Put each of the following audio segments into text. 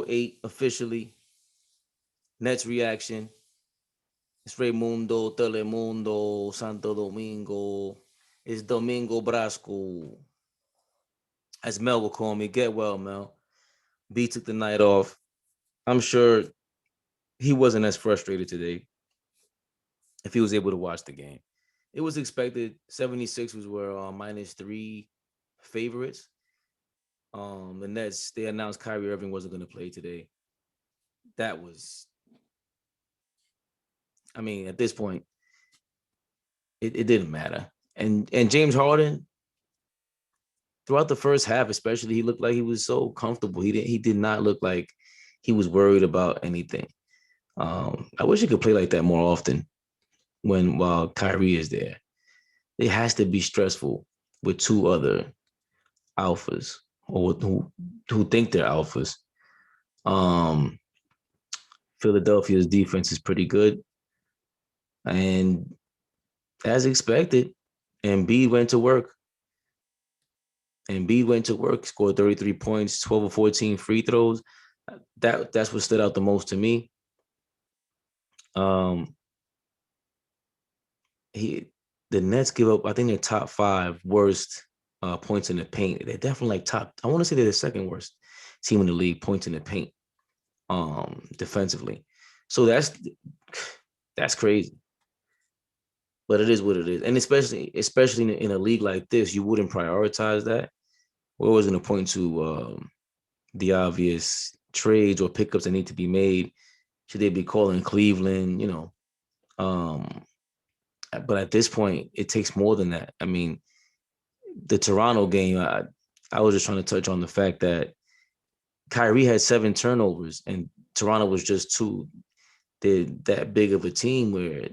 8 officially. Nets reaction. It's Raymundo, Telemundo, Santo Domingo. It's Domingo Brasco. As Mel will call me. Get well, Mel. B took the night off. I'm sure he wasn't as frustrated today if he was able to watch the game. It was expected. 76ers were -3 favorites. The Nets, they announced Kyrie Irving wasn't going to play today. That was, I mean, at this point, it didn't matter. And James Harden, throughout the first half, especially, he looked like he was so comfortable. He did not look like he was worried about anything. I wish he could play like that more often while Kyrie is there. It has to be stressful with two other alphas or who think they're alphas. Um, Philadelphia's defense is pretty good, and as expected, Embiid went to work. Scored 33 points, 12 or 14 free throws. That's what stood out the most to me. The Nets give up, I think, their top 5 worst points in the paint. They're definitely like top. I want to say they're the second worst team in the league points in the paint, defensively. So that's crazy. But it is what it is, and especially in a league like this, you wouldn't prioritize that. We're always going to point to the obvious trades or pickups that need to be made. Should they be calling Cleveland? But at this point, it takes more than that. I mean, the Toronto game, I was just trying to touch on the fact that Kyrie had 7 turnovers and Toronto was just 2. They're that big of a team where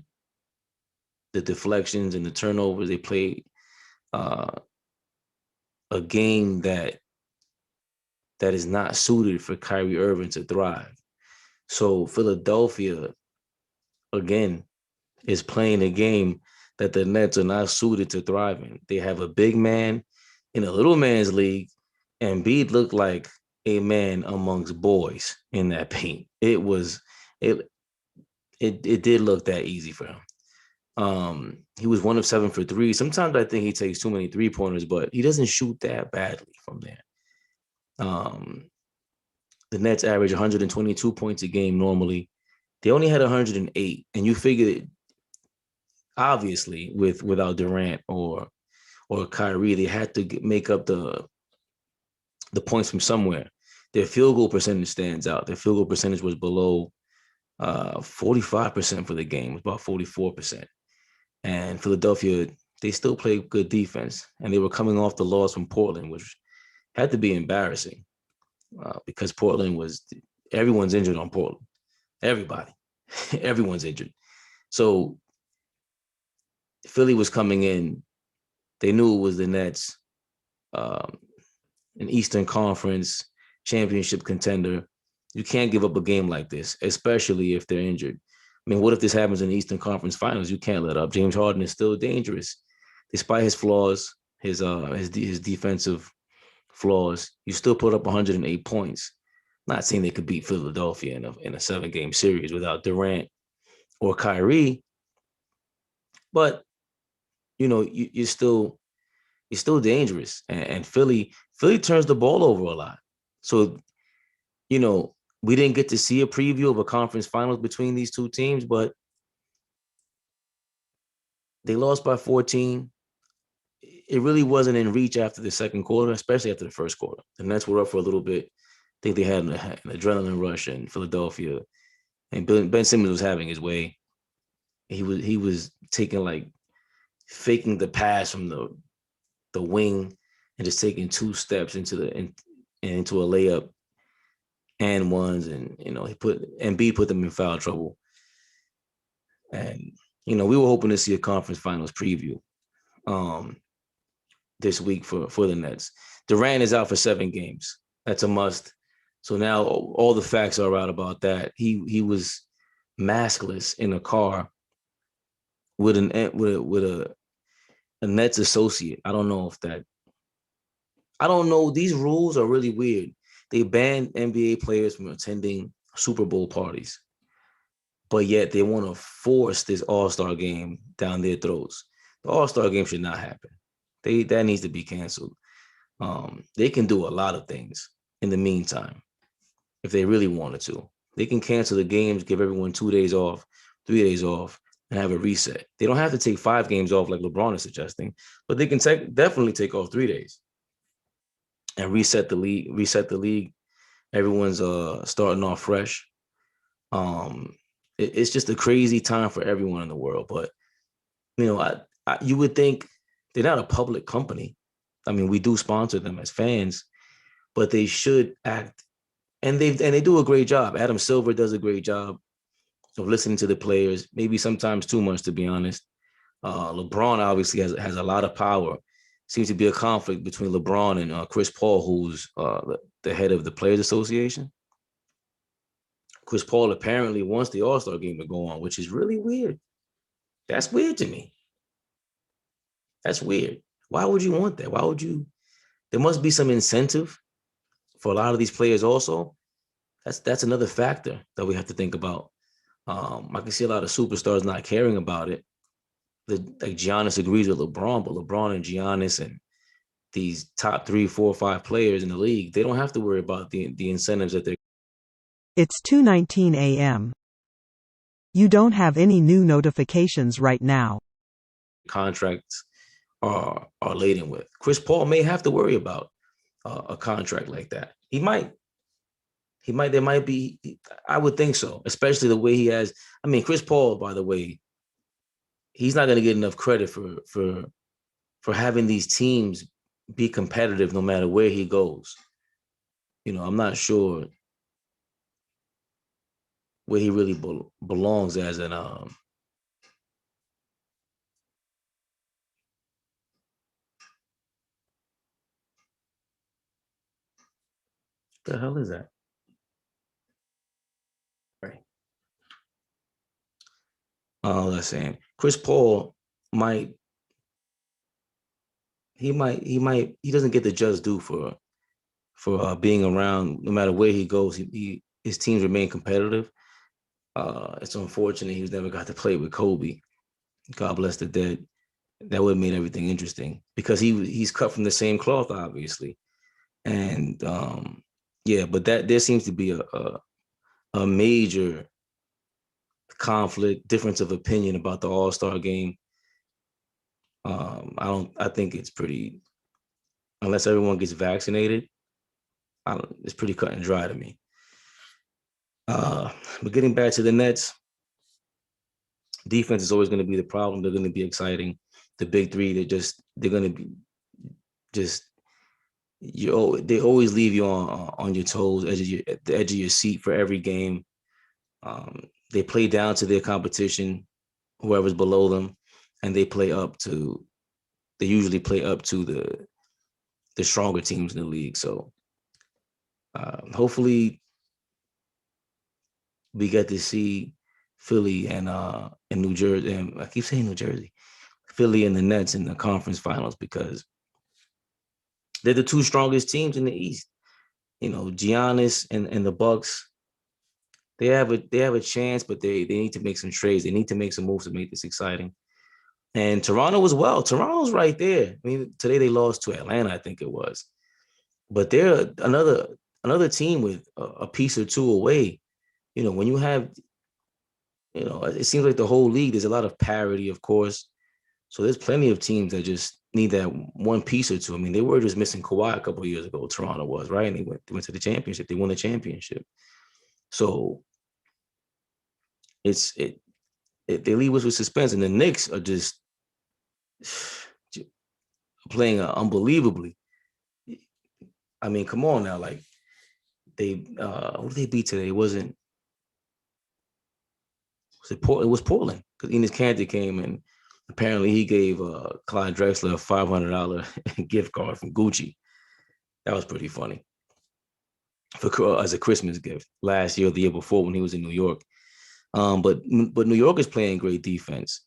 the deflections and the turnovers, they played a game that is not suited for Kyrie Irving to thrive. So Philadelphia, again, is playing a game that the Nets are not suited to thrive in. They have a big man in a little man's league, and Embiid looked like a man amongst boys in that paint. It did look that easy for him. He was 1 of 7 for 3. Sometimes I think he takes too many 3-pointers, but he doesn't shoot that badly from there. The Nets average 122 points a game normally. They only had 108, and you figure that obviously without Durant or Kyrie, they had to make up the points from somewhere. Their field goal percentage stands out. Their field goal percentage was below 45% for the game, it was about 44%. And Philadelphia, they still played good defense, and they were coming off the loss from Portland, which had to be embarrassing because Portland everyone's injured on Portland. Everybody, everyone's injured. So Philly was coming in. They knew it was the Nets, an Eastern Conference championship contender. You can't give up a game like this, especially if they're injured. I mean, what if this happens in the Eastern Conference Finals? You can't let up. James Harden is still dangerous, despite his flaws, his defensive flaws. You still put up 108 points. Not saying they could beat Philadelphia in a 7-game series without Durant or Kyrie, but you're still dangerous. And Philly turns the ball over a lot. So we didn't get to see a preview of a conference finals between these two teams, but they lost by 14. It really wasn't in reach after the second quarter, especially after the first quarter. The Nets were up for a little bit. I think they had an adrenaline rush in Philadelphia, and Ben Simmons was having his way. He was taking faking the pass from the wing and just taking 2 steps into a layup and ones, and Embiid put them in foul trouble. And we were hoping to see a conference finals preview this week for the Nets. Durant is out for 7 games. That's a must. So now all the facts are out about that. He was maskless in a car with a Nets associate. I don't know. These rules are really weird. they banned NBA players from attending Super Bowl parties, but yet they want to force this All-Star game down their throats. The All-Star game should not happen. That needs to be canceled. They can do a lot of things in the meantime if they really wanted to. They can cancel the games, give everyone 2 days off, 3 days off, and have a reset. They don't have to take 5 games off like LeBron is suggesting, but they can definitely take off 3 days and reset the league. Everyone's starting off fresh. It's just a crazy time for everyone in the world. But you would think they're not a public company. I mean, we do sponsor them as fans, but they should act, and they do a great job. Adam Silver does a great job of listening to the players, maybe sometimes too much, to be honest. LeBron obviously has a lot of power. Seems to be a conflict between LeBron and Chris Paul, who's the head of the Players Association. Chris Paul apparently wants the All-Star game to go on, which is really weird. That's weird to me. That's weird. Why would you want that? Why would you? There must be some incentive for a lot of these players also. That's another factor that we have to think about. I can see a lot of superstars not caring about it. Like Giannis agrees with LeBron, but LeBron and Giannis and these top 3, 4, 5 players in the league, they don't have to worry about the incentives that they're. It's 2:19 a.m. You don't have any new notifications right now. Contracts are laden with. Chris Paul may have to worry about a contract like that. He might. There might be. I would think so, especially the way he has. I mean, Chris Paul, by the way, he's not going to get enough credit for having these teams be competitive no matter where he goes. I'm not sure where he really belongs as an the hell is that? Right. Let's say Chris Paul he doesn't get the just due for being around no matter where he goes. His teams remain competitive. It's unfortunate he was never got to play with Kobe. God bless the dead. That would have made everything interesting because he's cut from the same cloth, obviously. And but there seems to be a major conflict, difference of opinion about the All-Star game. I think it's pretty, unless everyone gets vaccinated, it's pretty cut and dry to me. But getting back to the Nets, defense is always going to be the problem. They're going to be exciting. The big three, they're going to be just, they always leave you on your toes, at the edge of your seat for every game. They play down to their competition, whoever's below them, and they usually play up to the stronger teams in the league. So hopefully we get to see Philly and New Jersey, and I keep saying New Jersey, Philly and the Nets in the conference finals because they're the 2 strongest teams in the East. Giannis and the Bucks, they have a chance, but they need to make some trades. They need to make some moves to make this exciting. And Toronto as well. Toronto's right there. I mean, today they lost to Atlanta, I think it was. But they're another team with a piece or 2 away. When you have, it seems like the whole league, there's a lot of parity, of course. So there's plenty of teams that just need that one piece or 2. I mean, they were just missing Kawhi a couple of years ago, Toronto was, right? And they went to the championship. They won the championship. So they leave us with suspense. And the Knicks are just playing unbelievably. I mean, come on now. Like, who did they beat today? It was Portland, because Enes Kanter came and apparently he gave Clyde Drexler a $500 gift card from Gucci. That was pretty funny as a Christmas gift last year or the year before when he was in New York. But New York is playing great defense.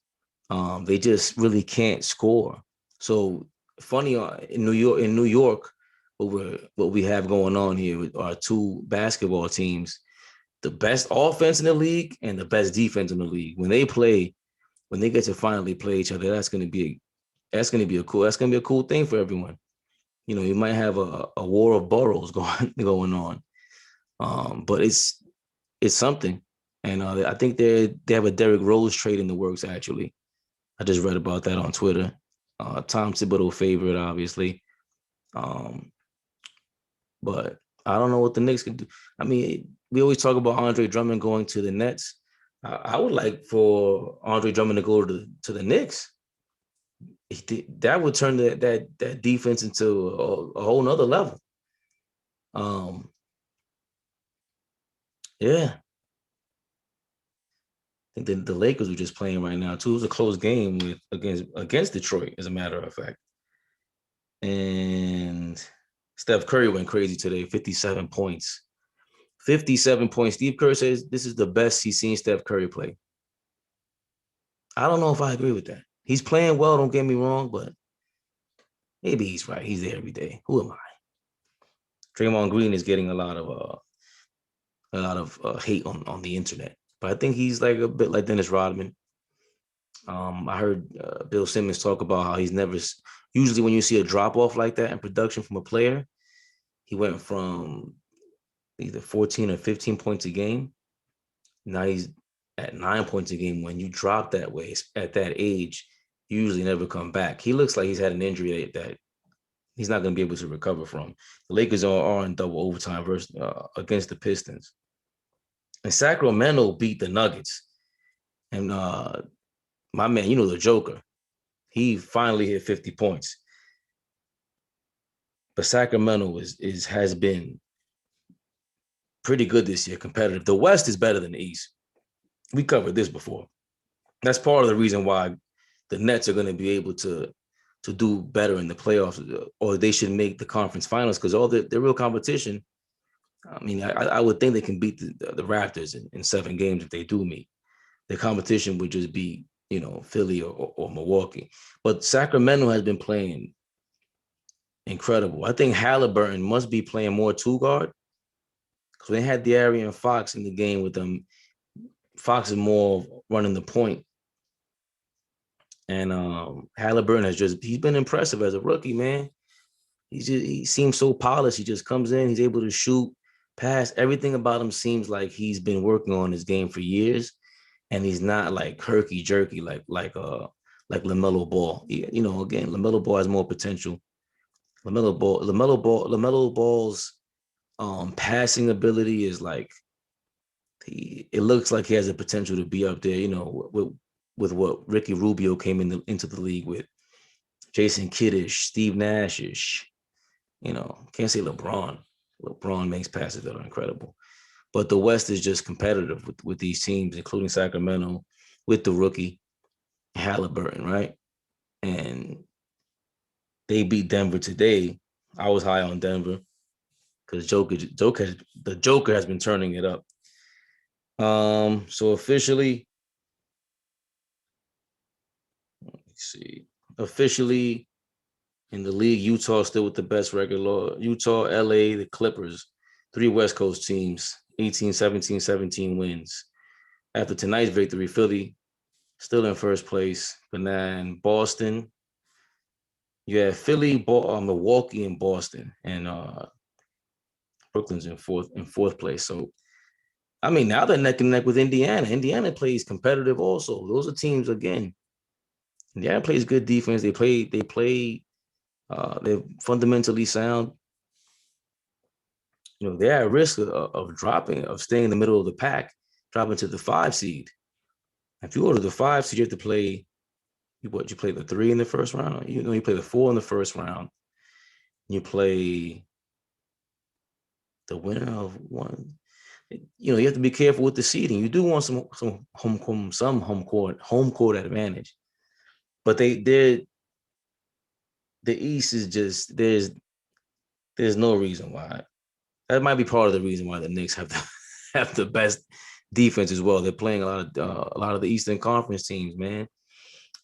They just really can't score. So funny in New York, what we have going on here with our two basketball teams, the best offense in the league and the best defense in the league. When they get to finally play each other, that's gonna be a cool thing for everyone. You know, you might have a war of boroughs going on, but it's something. And I think they have a Derrick Rose trade in the works. Actually, I just read about that on Twitter. Tom Thibodeau favorite, obviously, but I don't know what the Knicks can do. I mean, we always talk about Andre Drummond going to the Nets. I would like for Andre Drummond to go to the Knicks. That would turn that defense into a whole nother level. Yeah, I think the Lakers are just playing right now too. It was a close game against Detroit, as a matter of fact. And Steph Curry went crazy today, 57 points. 57 points. Steve Kerr says this is the best he's seen Steph Curry play. I don't know if I agree with that. He's playing well, don't get me wrong, but maybe he's right. He's there every day. Who am I? Draymond Green is getting a lot of hate on the internet, but I think he's like a bit like Dennis Rodman. I heard Bill Simmons talk about how he's never. Usually, when you see a drop off like that in production from a player, he went from either 14 or 15 points a game. Now he's at 9 points a game. When you drop that way at that age, you usually never come back. He looks like he's had an injury that he's not going to be able to recover from. The Lakers are in double overtime against the Pistons. And Sacramento beat the Nuggets. And my man, the Joker, he finally hit 50 points. But Sacramento has been pretty good this year, competitive. The West is better than the East. We covered this before. That's part of the reason why the Nets are going to be able to do better in the playoffs, or they should make the conference finals, because all the real competition, I mean, I would think they can beat the Raptors in 7 games if they do meet. The competition would just be, Philly or Milwaukee. But Sacramento has been playing incredible. I think Halliburton must be playing more two guard, because they had De'Aaron Fox in the game with them. Fox is more running the point. And Halliburton he's been impressive as a rookie, man. He seems so polished. He just comes in, he's able to shoot, pass. Everything about him seems like he's been working on his game for years, and he's not like herky jerky like LaMelo Ball. Again, LaMelo Ball has more potential. LaMelo Ball's passing ability is like it looks like he has the potential to be up there. With what Ricky Rubio came into the league with, Jason Kiddish, Steve Nashish. Can't say LeBron. LeBron makes passes that are incredible. But the West is just competitive with these teams, including Sacramento, with the rookie Halliburton, right? And they beat Denver today. I was high on Denver because the Joker has been turning it up. So officially, in the league, Utah still with the best record. Utah, LA, the Clippers, 3 West Coast teams, 18, 17, 17 wins. After tonight's victory, Philly still in first place. But then Boston, you have Philly, Milwaukee, and Boston, and Brooklyn's in fourth place. So, I mean, now they're neck and neck with Indiana. Indiana plays competitive also. Those are teams, again. Indiana plays good defense. They're fundamentally sound. They're at risk of staying in the middle of the pack, dropping to the 5 seed. If you go to the 5 seed, you have to play. You play the 3 in the first round. You play the 4 in the first round. You play the winner of one. You have to be careful with the seeding. You do want some home court advantage, but the East is just there's no reason why. That might be part of the reason why the Knicks have the best defense as well. They're playing a lot of the Eastern Conference teams, man,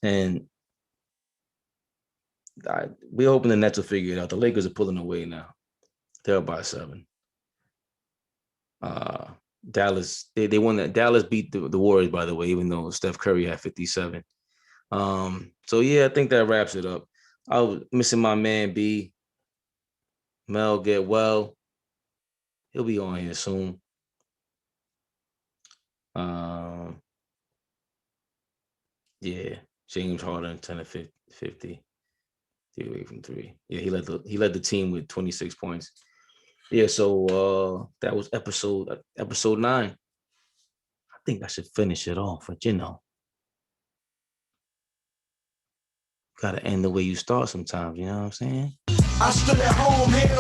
and we're hoping the Nets will figure it out. The Lakers are pulling away now. They're up by 7. Dallas, they won that. Dallas beat the Warriors, by the way, even though Steph Curry had 57. So yeah, I think that wraps it up. I was missing my man B. Mel, get well. He'll be on here soon. Yeah, James Harden 10 to 50. 3 away from 3. Yeah, he led the team with 26 points. Yeah, so that was episode 9. I think I should finish it off, but gotta end the way you start sometimes, you know what I'm saying? I stood at home here.